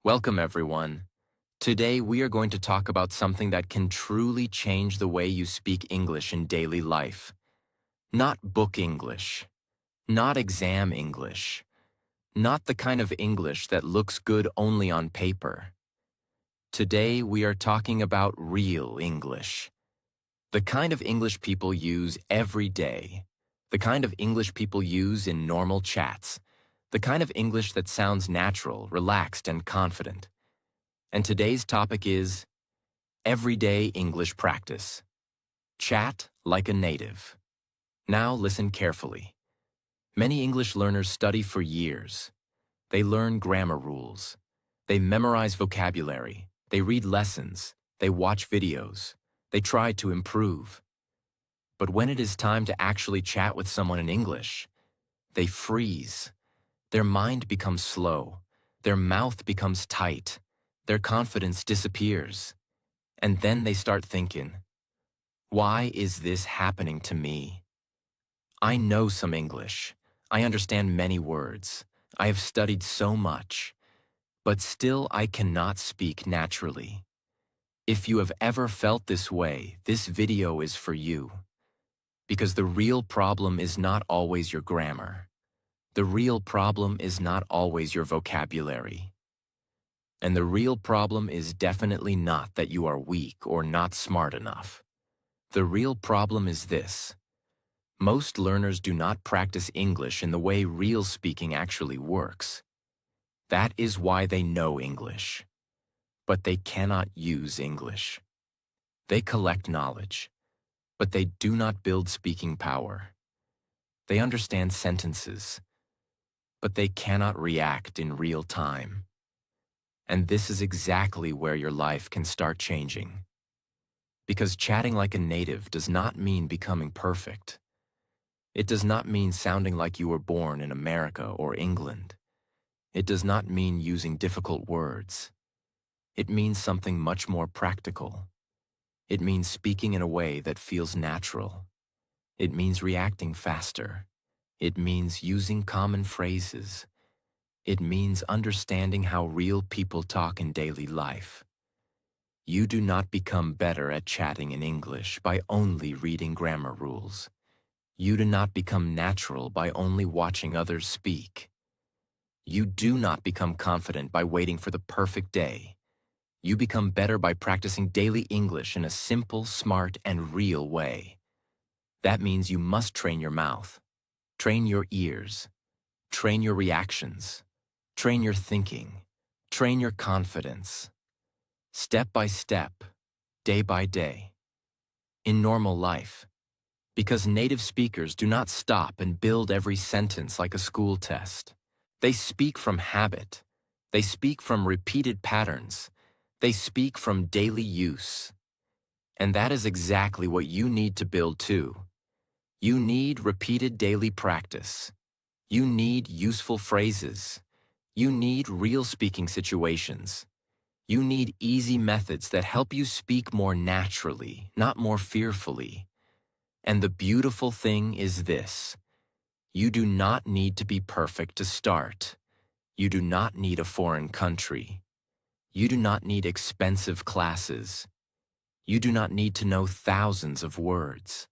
Welcome, everyone. Today, we are going to talk about something that can truly change the way you speak English in daily life. Not book English, not exam English, not the kind of English that looks good only on paper. Today, we are talking about real English. The kind of English people use every day. The kind of English people use in normal chats. The kind of English that sounds natural, relaxed, and confident. And today's topic is everyday English practice. Chat like a native. Now listen carefully. Many English learners study for years. They learn grammar rules. They memorize vocabulary. They read lessons. They watch videos. They try to improve. But when it is time to actually chat with someone in English, they freeze. Their mind becomes slow. Their mouth becomes tight. Their confidence disappears. And then they start thinking, why is this happening to me? I know some English. I understand many words. I have studied so much. But still I cannot speak naturally. If you have ever felt this way, this video is for you. Because the real problem is not always your grammar. The real problem is not always your vocabulary. And the real problem is definitely not that you are weak or not smart enough. The real problem is this. Most learners do not practice English in the way real speaking actually works. That is why they know English. But they cannot use English. They collect knowledge, but they do not build speaking power. They understand sentences, but they cannot react in real time. And this is exactly where your life can start changing. Because chatting like a native does not mean becoming perfect. It does not mean sounding like you were born in America or England. It does not mean using difficult words. It means something much more practical. It means speaking in a way that feels natural. It means reacting faster. It means using common phrases. It means understanding how real people talk in daily life. You do not become better at chatting in English by only reading grammar rules. You do not become natural by only watching others speak. You do not become confident by waiting for the perfect day. You become better by practicing daily English in a simple, smart, and real way. That means you must train your mouth, train your ears, train your reactions, train your thinking, train your confidence. Step by step, day by day. In normal life. Because native speakers do not stop and build every sentence like a school test. They speak from habit. They speak from repeated patterns. They speak from daily use. And that is exactly what you need to build too. You need repeated daily practice. You need useful phrases. You need real speaking situations. You need easy methods that help you speak more naturally, not more fearfully. And the beautiful thing is this. You do not need to be perfect to start. You do not need a foreign country. You do not need expensive classes. You do not need to know thousands of words.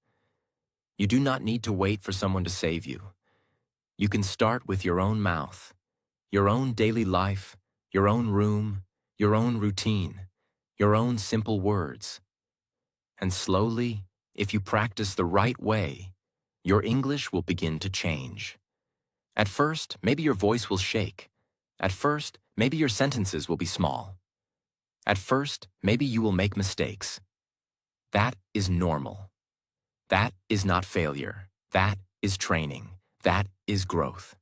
You do not need to wait for someone to save you. You can start with your own mouth, your own daily life, your own room, your own routine, your own simple words. And slowly, if you practice the right way, your English will begin to change. At first, maybe your voice will shake. At first, maybe your sentences will be small. At first, maybe you will make mistakes. That is normal. That is not failure. That is training. That is growth.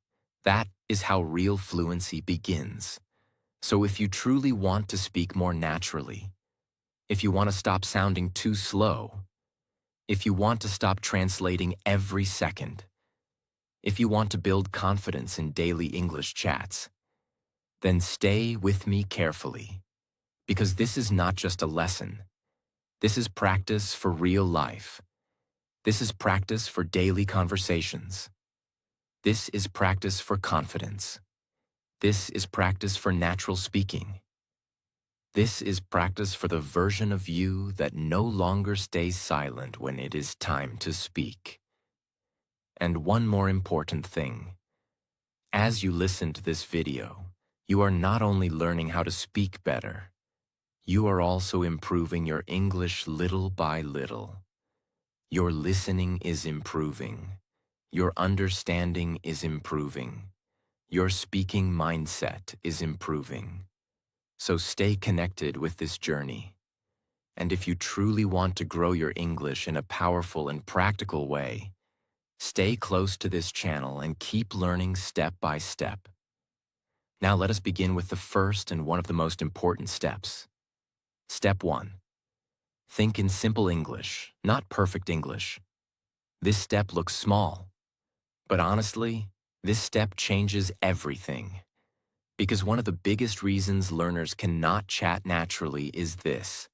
That is how real fluency begins. So if you truly want to speak more naturally, if you want to stop sounding too slow, if you want to stop translating every second, if you want to build confidence in daily English chats, then stay with me carefully, because this is not just a lesson. This is practice for real life. This is practice for daily conversations. This is practice for confidence. This is practice for natural speaking. This is practice for the version of you that no longer stays silent when it is time to speak. And one more important thing. As you listen to this video, you are not only learning how to speak better, you are also improving your English little by little. Your listening is improving. Your understanding is improving. Your speaking mindset is improving. So stay connected with this journey. And if you truly want to grow your English in a powerful and practical way, stay close to this channel and keep learning step by step. Now let us begin with the first and one of the most important steps. Step 1. Think in simple English, not perfect English. This step looks small, but honestly, this step changes everything. Because one of the biggest reasons learners cannot chat naturally is this.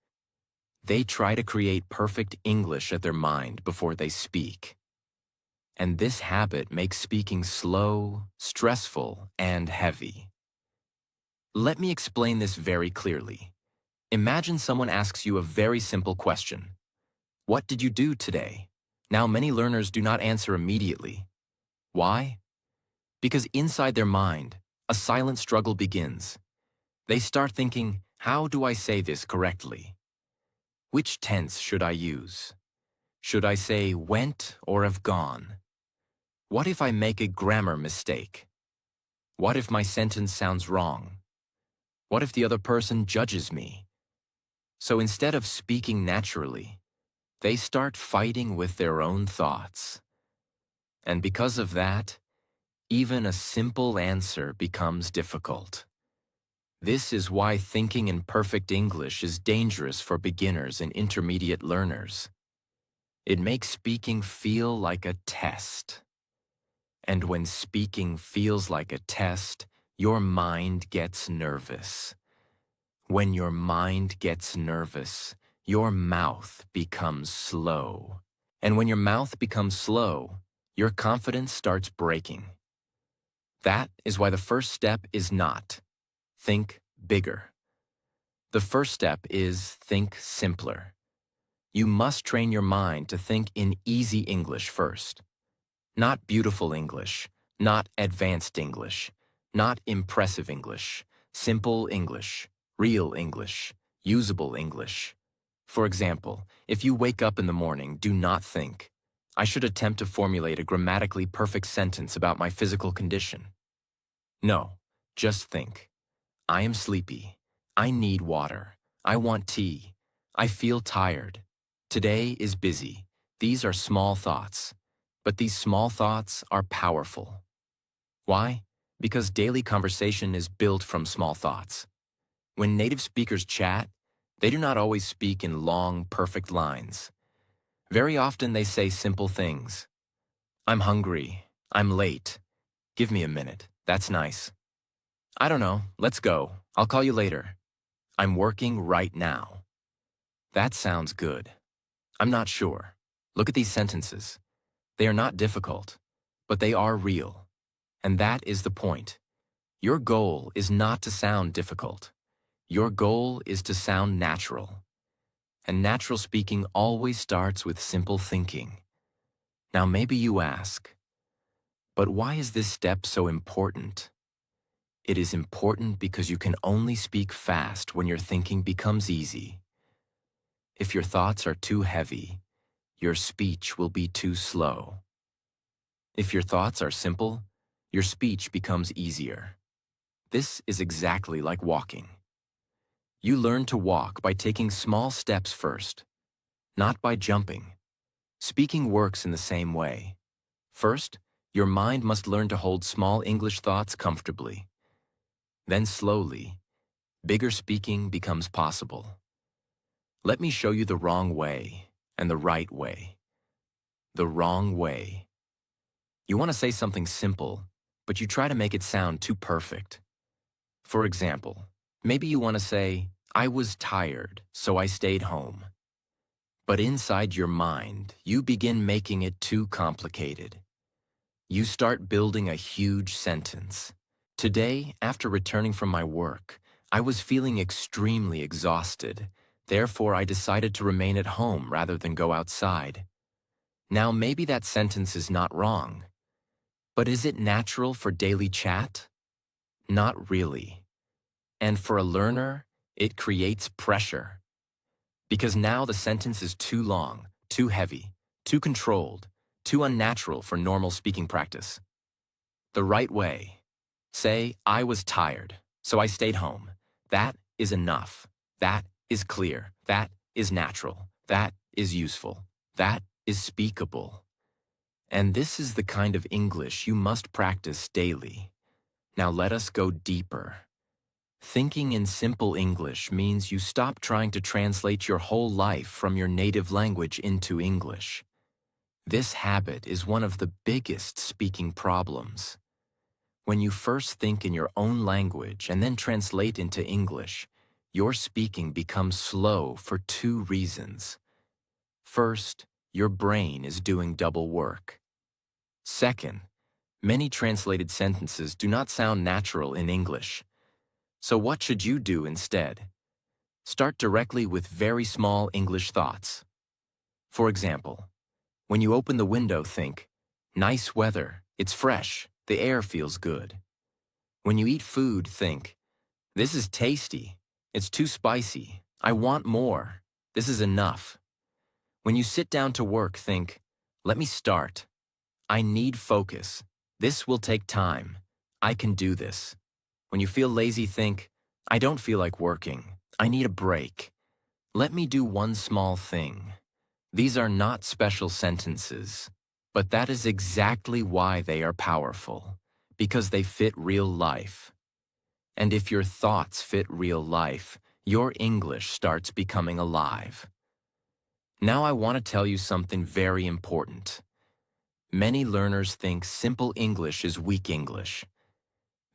They try to create perfect English at their mind before they speak. And this habit makes speaking slow, stressful, and heavy. Let me explain this very clearly. Imagine someone asks you a very simple question. What did you do today? Now, many learners do not answer immediately. Why? Because inside their mind, a silent struggle begins. They start thinking, how do I say this correctly? Which tense should I use? Should I say went or have gone? What if I make a grammar mistake? What if my sentence sounds wrong? What if the other person judges me? So instead of speaking naturally, they start fighting with their own thoughts. And because of that, even a simple answer becomes difficult. This is why thinking in perfect English is dangerous for beginners and intermediate learners. It makes speaking feel like a test. And when speaking feels like a test, your mind gets nervous. When your mind gets nervous, your mouth becomes slow. And when your mouth becomes slow, your confidence starts breaking. That is why the first step is not think bigger. The first step is think simpler. You must train your mind to think in easy English first. Not beautiful English, not advanced English, not impressive English, simple English, real English, usable English. For example, if you wake up in the morning, do not think, I should attempt to formulate a grammatically perfect sentence about my physical condition. No, just think, I am sleepy. I need water. I want tea. I feel tired. Today is busy. These are small thoughts. But these small thoughts are powerful. Why? Because daily conversation is built from small thoughts. When native speakers chat, they do not always speak in long, perfect lines. Very often they say simple things. I'm hungry. I'm late. Give me a minute. That's nice. I don't know. Let's go. I'll call you later. I'm working right now. That sounds good. I'm not sure. Look at these sentences. They are not difficult, but they are real. And that is the point. Your goal is not to sound difficult. Your goal is to sound natural. And natural speaking always starts with simple thinking. Now maybe you ask, but why is this step so important? It is important because you can only speak fast when your thinking becomes easy. If your thoughts are too heavy, your speech will be too slow. If your thoughts are simple, your speech becomes easier. This is exactly like walking. You learn to walk by taking small steps first, not by jumping. Speaking works in the same way. First, your mind must learn to hold small English thoughts comfortably. Then slowly, bigger speaking becomes possible. Let me show you the wrong way and the right way. The wrong way. You want to say something simple, but you try to make it sound too perfect. For example, maybe you want to say, I was tired, so I stayed home. But inside your mind, you begin making it too complicated. You start building a huge sentence. Today, after returning from my work, I was feeling extremely exhausted. Therefore, I decided to remain at home rather than go outside. Now, maybe that sentence is not wrong. But is it natural for daily chat? Not really. And for a learner, it creates pressure. Because now the sentence is too long, too heavy, too controlled, too unnatural for normal speaking practice. The right way. Say, I was tired, so I stayed home. That is enough. That is clear. That is natural. That is useful. That is speakable. And this is the kind of English you must practice daily. Now let us go deeper. Thinking in simple English means you stop trying to translate your whole life from your native language into English. This habit is one of the biggest speaking problems. When you first think in your own language and then translate into English, your speaking becomes slow for two reasons. First, your brain is doing double work. Second, many translated sentences do not sound natural in English. So what should you do instead? Start directly with very small English thoughts. For example, when you open the window, think, nice weather, it's fresh, the air feels good. When you eat food, think, this is tasty, it's too spicy, I want more, this is enough. When you sit down to work, think, let me start. I need focus. This will take time. I can do this. When you feel lazy, think, I don't feel like working. I need a break. Let me do one small thing. These are not special sentences, but that is exactly why they are powerful, because they fit real life. And if your thoughts fit real life, your English starts becoming alive. Now I want to tell you something very important. Many learners think simple English is weak English.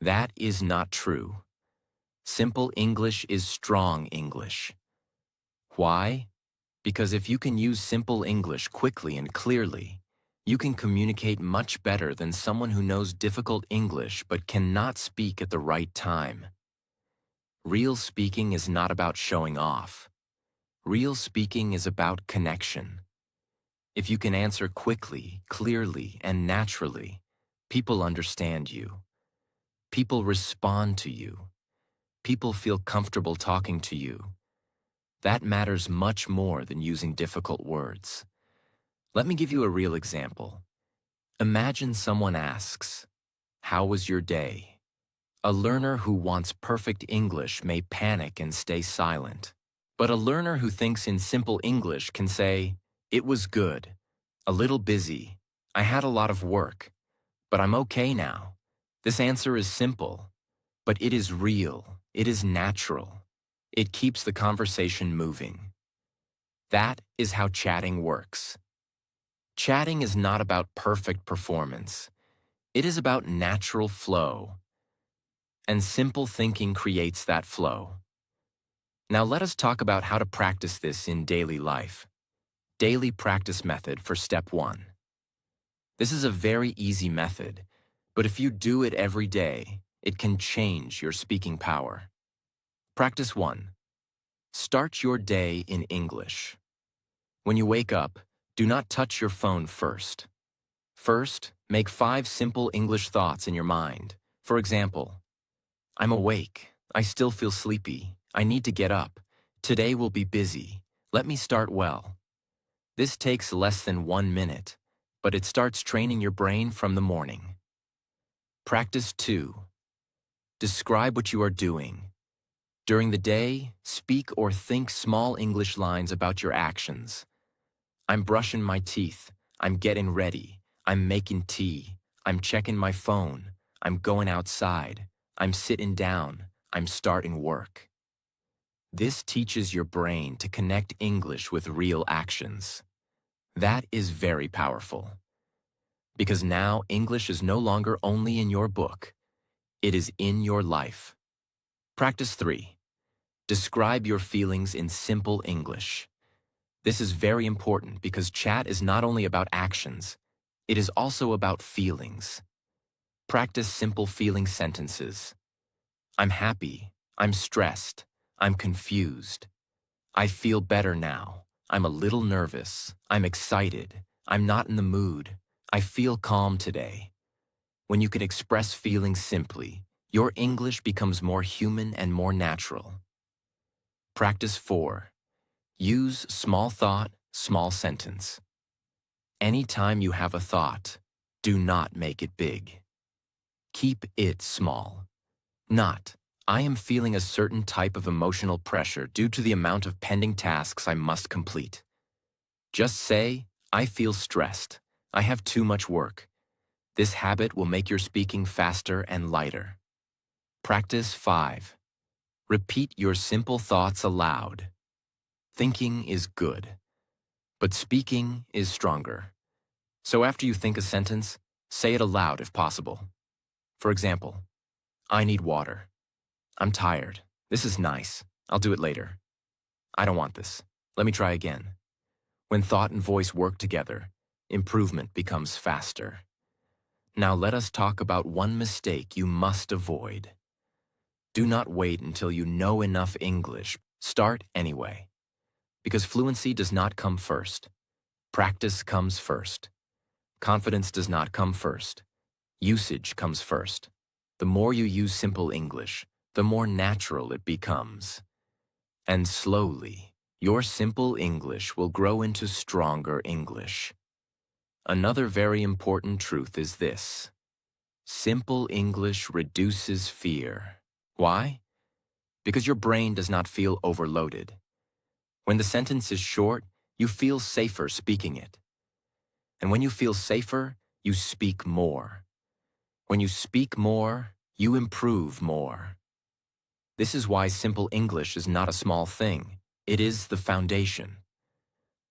That is not true. Simple English is strong English. Why? Because if you can use simple English quickly and clearly, you can communicate much better than someone who knows difficult English but cannot speak at the right time. Real speaking is not about showing off. Real speaking is about connection. If you can answer quickly, clearly, and naturally, people understand you. People respond to you. People feel comfortable talking to you. That matters much more than using difficult words. Let me give you a real example. Imagine someone asks, how was your day? A learner who wants perfect English may panic and stay silent. But a learner who thinks in simple English can say, it was good, a little busy, I had a lot of work, but I'm okay now. This answer is simple, but it is real, it is natural. It keeps the conversation moving. That is how chatting works. Chatting is not about perfect performance. It is about natural flow. And simple thinking creates that flow. Now let us talk about how to practice this in daily life. Daily practice method for step 1. This is a very easy method, but if you do it every day, it can change your speaking power. Practice 1. Start your day in English. When you wake up, do not touch your phone first. First, make 5 simple English thoughts in your mind. For example, I'm awake. I still feel sleepy. I need to get up. Today will be busy. Let me start well. This takes less than 1 minute, but it starts training your brain from the morning. Practice 2. Describe what you are doing. During the day, speak or think small English lines about your actions. I'm brushing my teeth. I'm getting ready. I'm making tea. I'm checking my phone. I'm going outside. I'm sitting down. I'm starting work. This teaches your brain to connect English with real actions. That is very powerful. Because now English is no longer only in your book. It is in your life. Practice 3. Describe your feelings in simple English. This is very important because chat is not only about actions, it is also about feelings. Practice simple feeling sentences. I'm happy. I'm stressed. I'm confused. I feel better now. I'm a little nervous. I'm excited. I'm not in the mood. I feel calm today. When you can express feelings simply, your English becomes more human and more natural. Practice 4. Use small thought, small sentence. Anytime you have a thought, do not make it big. Keep it small. Not, I am feeling a certain type of emotional pressure due to the amount of pending tasks I must complete. Just say, I feel stressed. I have too much work. This habit will make your speaking faster and lighter. Practice 5. Repeat your simple thoughts aloud. Thinking is good, but speaking is stronger. So after you think a sentence, say it aloud if possible. For example, I need water. I'm tired. This is nice. I'll do it later. I don't want this. Let me try again. When thought and voice work together, improvement becomes faster. Now let us talk about one mistake you must avoid. Do not wait until you know enough English. Start anyway. Because fluency does not come first. Practice comes first. Confidence does not come first. Usage comes first. The more you use simple English, the more natural it becomes. And slowly, your simple English will grow into stronger English. Another very important truth is this. Simple English reduces fear. Why? Because your brain does not feel overloaded. When the sentence is short, you feel safer speaking it. And when you feel safer, you speak more. When you speak more, you improve more. This is why simple English is not a small thing. It is the foundation.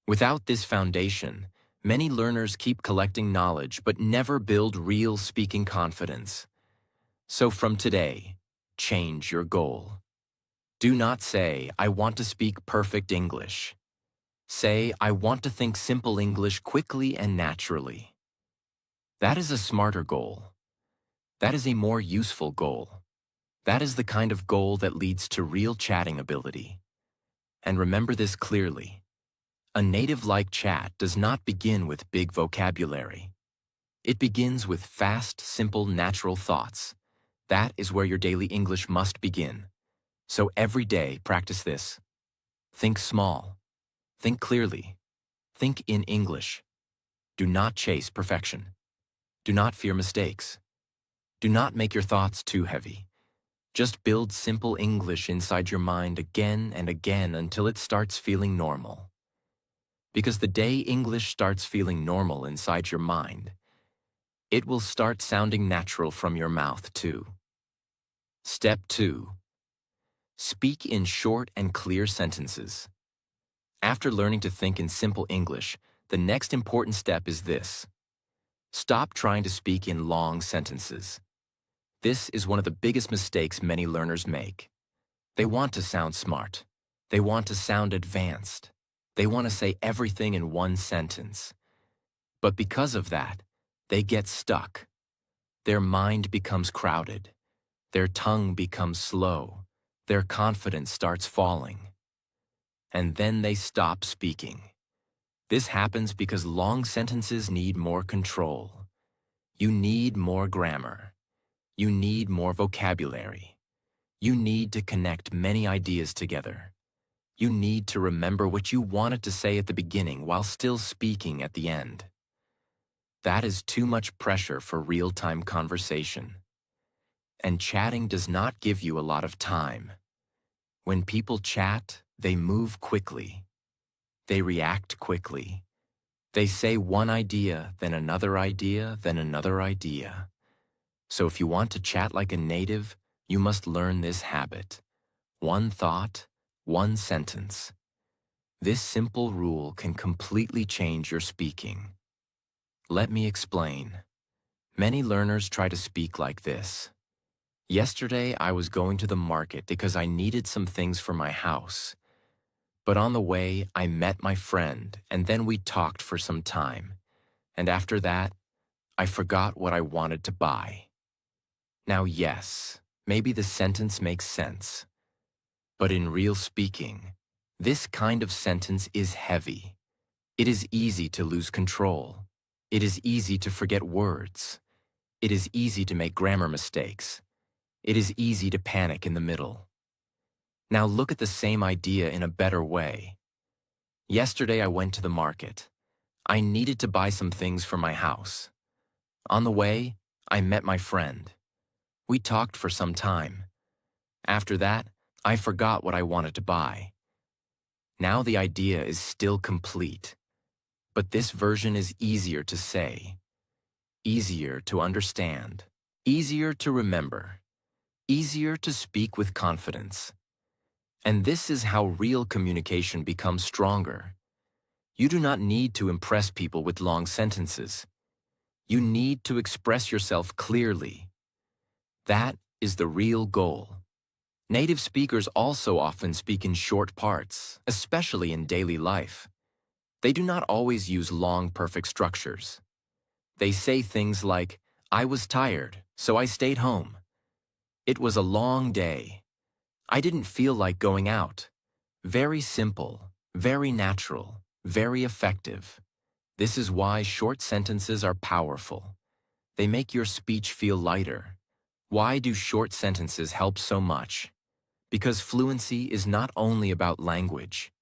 Without this foundation, many learners keep collecting knowledge but never build real speaking confidence. So from today, change your goal. Do not say, I want to speak perfect English. Say, I want to think simple English quickly and naturally. That is a smarter goal. That is a more useful goal. That is the kind of goal that leads to real chatting ability. And remember this clearly. A native-like chat does not begin with big vocabulary. It begins with fast, simple, natural thoughts. That is where your daily English must begin. So every day, practice this. Think small. Think clearly. Think in English. Do not chase perfection. Do not fear mistakes. Do not make your thoughts too heavy. Just build simple English inside your mind again and again until it starts feeling normal. Because the day English starts feeling normal inside your mind, it will start sounding natural from your mouth too. Step 2. Speak in short and clear sentences. After learning to think in simple English, the next important step is this. Stop trying to speak in long sentences. This is one of the biggest mistakes many learners make. They want to sound smart. They want to sound advanced. They want to say everything in one sentence. But because of that, they get stuck. Their mind becomes crowded. Their tongue becomes slow. Their confidence starts falling. And then they stop speaking. This happens because long sentences need more control. You need more grammar. You need more vocabulary. You need to connect many ideas together. You need to remember what you wanted to say at the beginning while still speaking at the end. That is too much pressure for real-time conversation. And chatting does not give you a lot of time. When people chat, they move quickly. They react quickly. They say one idea, then another idea, then another idea. So if you want to chat like a native, you must learn this habit. One thought, one sentence. This simple rule can completely change your speaking. Let me explain. Many learners try to speak like this. Yesterday, I was going to the market because I needed some things for my house. But on the way, I met my friend, and then we talked for some time. And after that, I forgot what I wanted to buy. Now, yes, maybe the sentence makes sense, but in real speaking, this kind of sentence is heavy. It is easy to lose control. It is easy to forget words. It is easy to make grammar mistakes. It is easy to panic in the middle. Now look at the same idea in a better way. Yesterday I went to the market. I needed to buy some things for my house. On the way, I met my friend. We talked for some time. After that, I forgot what I wanted to buy. Now the idea is still complete, but this version is easier to say, easier to understand, easier to remember, easier to speak with confidence. And this is how real communication becomes stronger. You do not need to impress people with long sentences. You need to express yourself clearly. That is the real goal. Native speakers also often speak in short parts, especially in daily life. They do not always use long, perfect structures. They say things like, "I was tired, so I stayed home. It was a long day. I didn't feel like going out." Very simple, very natural, very effective. This is why short sentences are powerful. They make your speech feel lighter. Why do short sentences help so much? Because fluency is not only about language.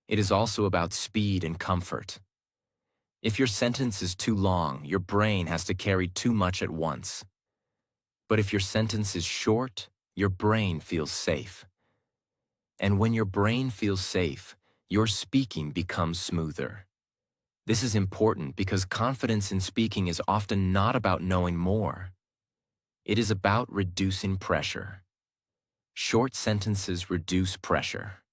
It is also about speed and comfort. If your sentence is too long, your brain has to carry too much at once. But if your sentence is short, your brain feels safe. And when your brain feels safe, your speaking becomes smoother. This is important because confidence in speaking is often not about knowing more. It is about reducing pressure. Short sentences reduce pressure.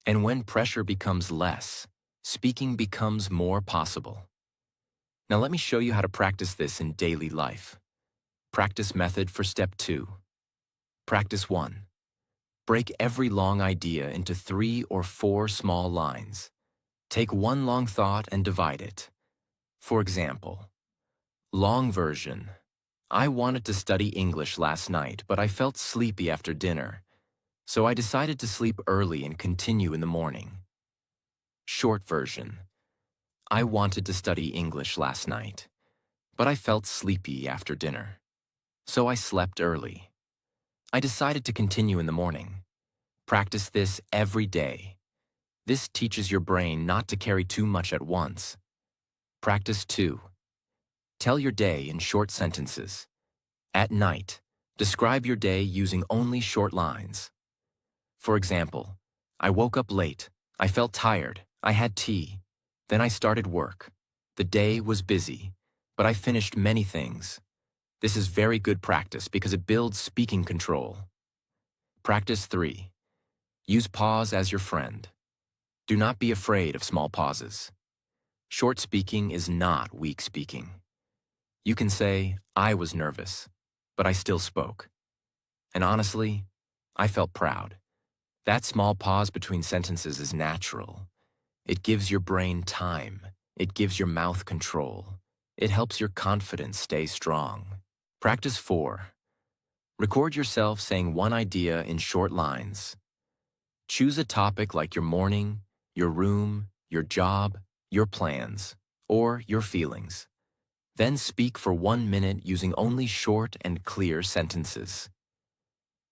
And when pressure becomes less, speaking becomes more possible. Now let me show you how to practice this in daily life. Practice method for step 2. Practice 1. Break every long idea into 3 or 4 small lines. Take one long thought and divide it. For example, long version. I wanted to study English last night, but I felt sleepy after dinner, so I decided to sleep early and continue in the morning. Short version. I wanted to study English last night, but I felt sleepy after dinner, so I slept early. I decided to continue in the morning. Practice this every day. This teaches your brain not to carry too much at once. Practice 2. Tell your day in short sentences. At night, describe your day using only short lines. For example, I woke up late, I felt tired, I had tea, then I started work. The day was busy, but I finished many things. This is very good practice because it builds speaking control. Practice 3. Use pause as your friend. Do not be afraid of small pauses. Short speaking is not weak speaking. You can say, "I was nervous, but I still spoke. And honestly, I felt proud." That small pause between sentences is natural. It gives your brain time. It gives your mouth control. It helps your confidence stay strong. Practice 4. Record yourself saying one idea in short lines. Choose a topic like your morning, your room, your job, your plans, or your feelings. Then speak for 1 minute using only short and clear sentences.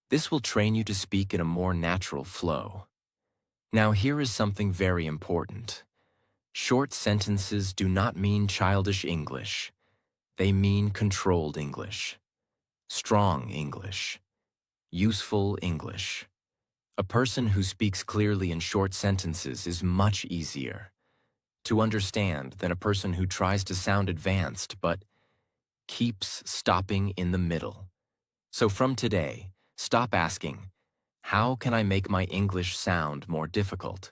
This will train you to speak in a more natural flow. Now here is something very important. Short sentences do not mean childish English. They mean controlled English, strong English, useful English. A person who speaks clearly in short sentences is much easier to understand than a person who tries to sound advanced but keeps stopping in the middle. So from today, stop asking, "How can I make my English sound more difficult?"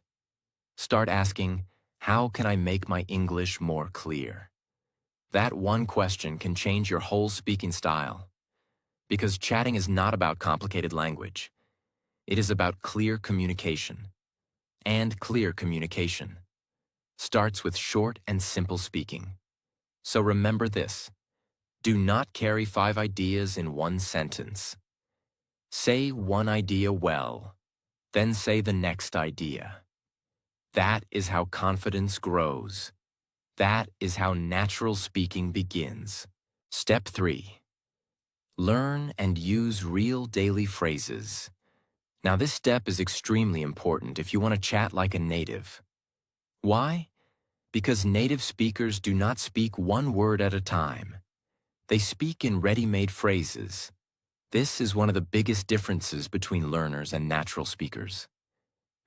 Start asking, "How can I make my English more clear?" That one question can change your whole speaking style. Because chatting is not about complicated language. It is about clear communication. And clear communication starts with short and simple speaking. So remember this. Do not carry 5 ideas in one sentence. Say one idea well, then say the next idea. That is how confidence grows. That is how natural speaking begins. Step 3. Learn and use real daily phrases. Now, this step is extremely important if you want to chat like a native. Why? Because native speakers do not speak one word at a time. They speak in ready-made phrases. This is one of the biggest differences between learners and natural speakers.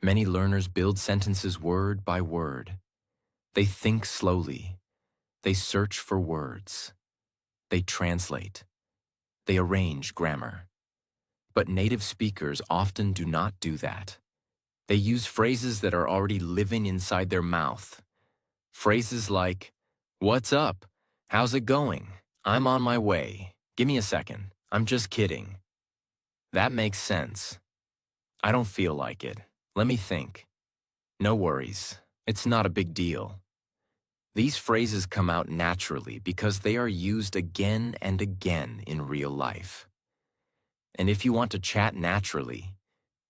Many learners build sentences word by word. They think slowly. They search for words. They translate. They arrange grammar. But native speakers often do not do that. They use phrases that are already living inside their mouth. Phrases like, "What's up? How's it going? I'm on my way. Give me a second. I'm just kidding. That makes sense. I don't feel like it. Let me think. No worries. It's not a big deal." These phrases come out naturally because they are used again and again in real life. And if you want to chat naturally,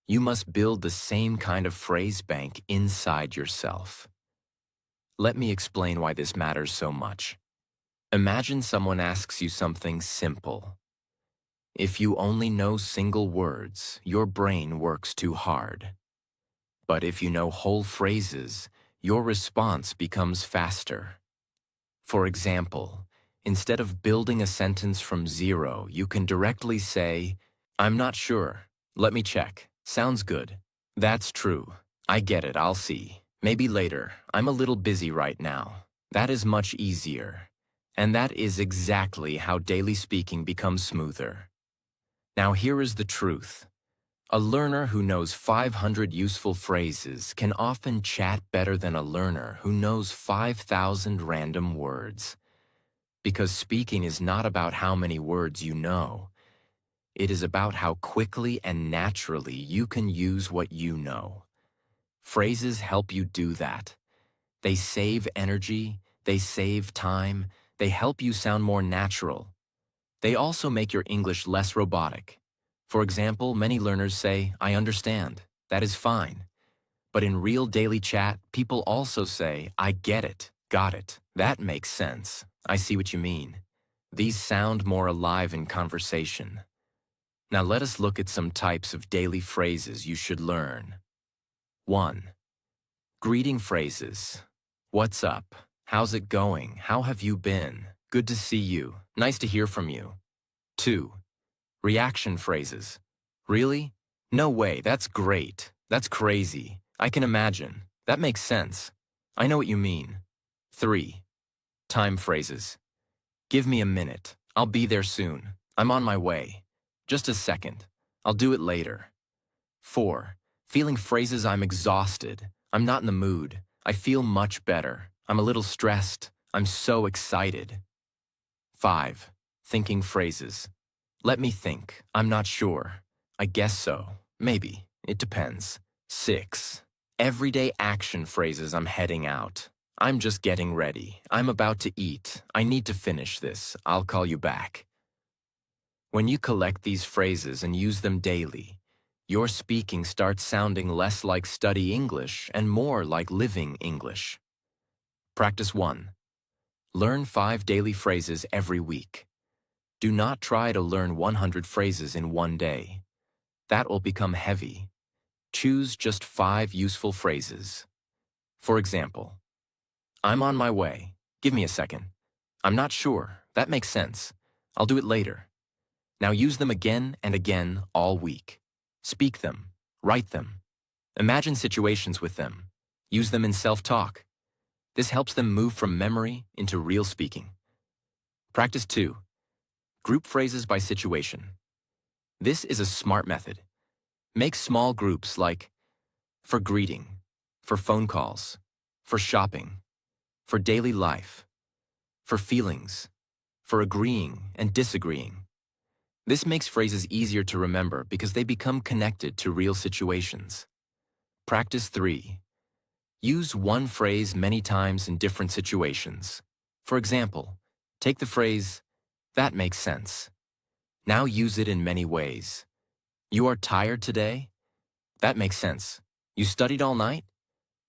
you must build the same kind of phrase bank inside yourself. Let me explain why this matters so much. Imagine someone asks you something simple. If you only know single words, your brain works too hard. But if you know whole phrases, your response becomes faster. For example, instead of building a sentence from zero, you can directly say, "I'm not sure. Let me check. Sounds good. That's true. I get it. I'll see. Maybe later. I'm a little busy right now." That is much easier. And that is exactly how daily speaking becomes smoother. Now here is the truth. A learner who knows 500 useful phrases can often chat better than a learner who knows 5,000 random words. Because speaking is not about how many words you know. It is about how quickly and naturally you can use what you know. Phrases help you do that. They save energy, they save time, they help you sound more natural. They also make your English less robotic. For example, many learners say, "I understand." That is fine. But in real daily chat, people also say, "I get it, got it. That makes sense. I see what you mean." These sound more alive in conversation. Now let us look at some types of daily phrases you should learn. 1. Greeting phrases. What's up? How's it going? How have you been? Good to see you. Nice to hear from you. 2. Reaction phrases. Really? No way, that's great. That's crazy. I can imagine. That makes sense. I know what you mean. 3. Time phrases. Give me a minute. I'll be there soon. I'm on my way. Just a second. I'll do it later. 4. Feeling phrases. I'm exhausted. I'm not in the mood. I feel much better. I'm a little stressed. I'm so excited. 5. Thinking phrases. Let me think. I'm not sure. I guess so. Maybe. It depends. 6. Everyday action phrases. I'm heading out. I'm just getting ready. I'm about to eat. I need to finish this. I'll call you back. When you collect these phrases and use them daily, your speaking starts sounding less like study English and more like living English. Practice 1. Learn 5 daily phrases every week. Do not try to learn 100 phrases in one day. That will become heavy. Choose just 5 useful phrases. For example, I'm on my way. Give me a second. I'm not sure. That makes sense. I'll do it later. Now use them again and again all week. Speak them. Write them. Imagine situations with them. Use them in self-talk. This helps them move from memory into real speaking. Practice 2. Group phrases by situation. This is a smart method. Make small groups like for greeting, for phone calls, for shopping, for daily life, for feelings, for agreeing and disagreeing. This makes phrases easier to remember because they become connected to real situations. Practice 3. Use one phrase many times in different situations. For example, take the phrase, That makes sense. Now use it in many ways. You are tired today? That makes sense. You studied all night?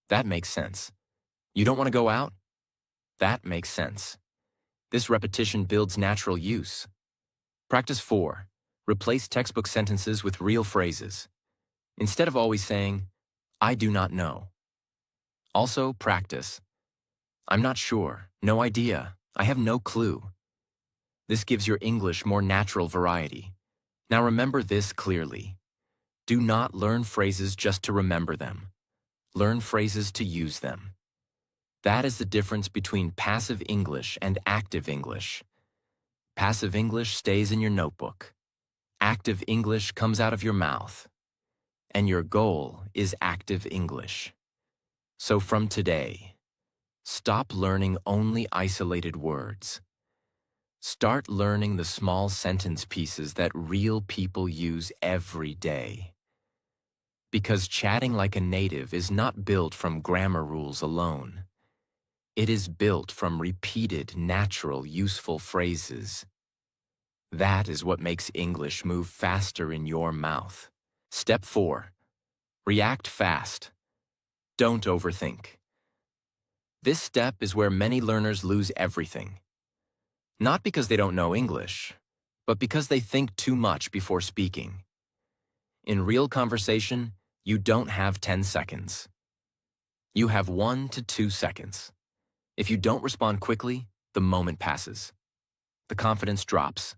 That makes sense. You don't want to go out? That makes sense. This repetition builds natural use. Practice 4. Replace textbook sentences with real phrases. Instead of always saying, I do not know. Also, practice, I'm not sure, no idea, I have no clue. This gives your English more natural variety. Now remember this clearly. Do not learn phrases just to remember them. Learn phrases to use them. That is the difference between passive English and active English. Passive English stays in your notebook. Active English comes out of your mouth. And your goal is active English. So from today, stop learning only isolated words. Start learning the small sentence pieces that real people use every day. Because chatting like a native is not built from grammar rules alone. It is built from repeated, natural, useful phrases. That is what makes English move faster in your mouth. Step 4. React fast. Don't overthink. This step is where many learners lose everything. Not because they don't know English, but because they think too much before speaking. In real conversation, you don't have 10 seconds. You have 1 to 2 seconds. If you don't respond quickly, the moment passes. The confidence drops,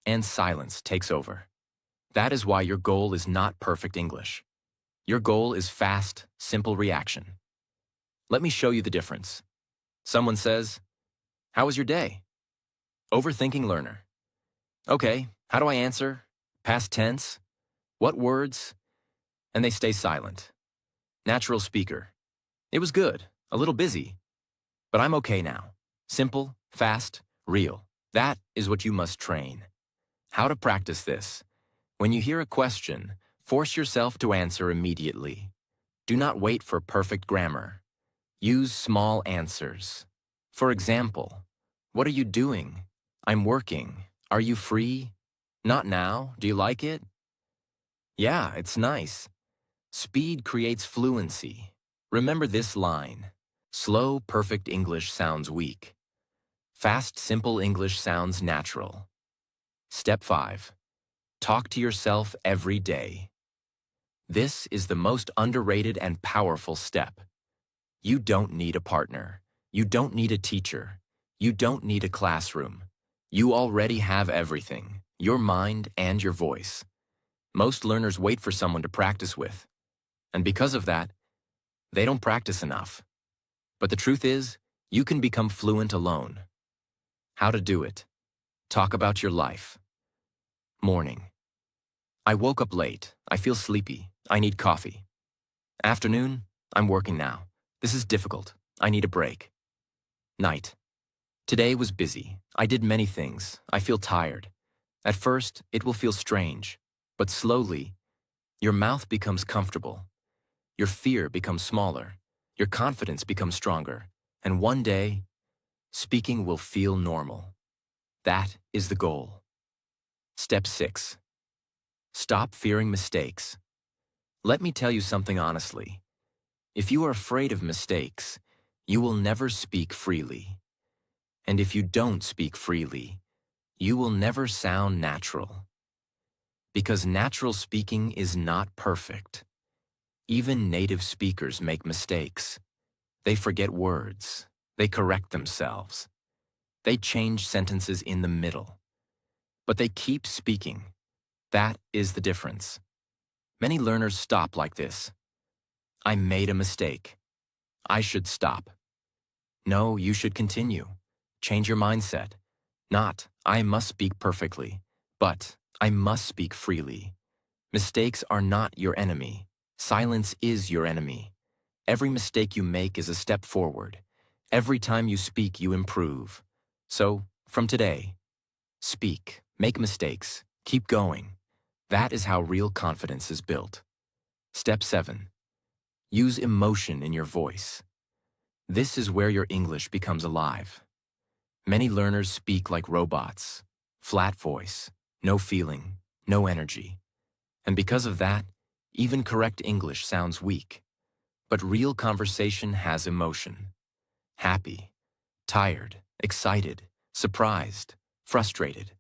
and silence takes over. That is why your goal is not perfect English. Your goal is fast, simple reaction. Let me show you the difference. Someone says, "How was your day?" Overthinking learner. Okay, how do I answer? Past tense? What words? And they stay silent. Natural speaker. It was good, a little busy, but I'm okay now. Simple, fast, real. That is what you must train. How to practice this. When you hear a question, force yourself to answer immediately. Do not wait for perfect grammar. Use small answers. For example, what are you doing? I'm working. Are you free? Not now. Do you like it? Yeah, it's nice. Speed creates fluency. Remember this line. Slow, perfect English sounds weak. Fast, simple English sounds natural. Step 5. Talk to yourself every day. This is the most underrated and powerful step. You don't need a partner. You don't need a teacher. You don't need a classroom. You already have everything, your mind and your voice. Most learners wait for someone to practice with. And because of that, they don't practice enough. But the truth is, you can become fluent alone. How to do it. Talk about your life. Morning. I woke up late. I feel sleepy. I need coffee. Afternoon. I'm working now. This is difficult. I need a break. Night. Today was busy. I did many things. I feel tired. At first, it will feel strange, but slowly, your mouth becomes comfortable. Your fear becomes smaller. Your confidence becomes stronger. And one day, speaking will feel normal. That is the goal. Step 6. Stop fearing mistakes. Let me tell you something honestly. If you are afraid of mistakes, you will never speak freely. And if you don't speak freely, you will never sound natural. Because natural speaking is not perfect. Even native speakers make mistakes. They forget words. They correct themselves. They change sentences in the middle. But they keep speaking. That is the difference. Many learners stop like this. I made a mistake. I should stop. No, you should continue. Change your mindset. Not, I must speak perfectly, but I must speak freely. Mistakes are not your enemy. Silence is your enemy. Every mistake you make is a step forward. Every time you speak, you improve. So, from today, speak, make mistakes, keep going. That is how real confidence is built. Step 7. Use emotion in your voice. This is where your English becomes alive. Many learners speak like robots, flat voice, no feeling, no energy. And because of that, even correct English sounds weak. But real conversation has emotion. Happy, tired, excited, surprised, frustrated.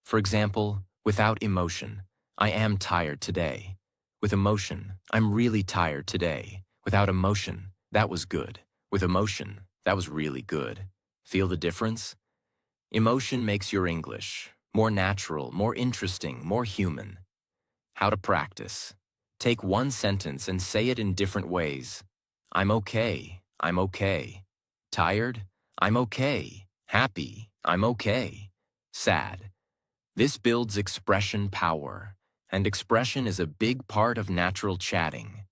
For example, without emotion, I am tired today. With emotion, I'm really tired today. Without emotion, that was good. With emotion, that was really good. Feel the difference? Emotion makes your English more natural, more interesting, more human. How to practice. Take one sentence and say it in different ways. I'm okay. I'm okay. Tired? I'm okay. Happy? I'm okay. Sad? This builds expression power, and expression is a big part of natural chatting.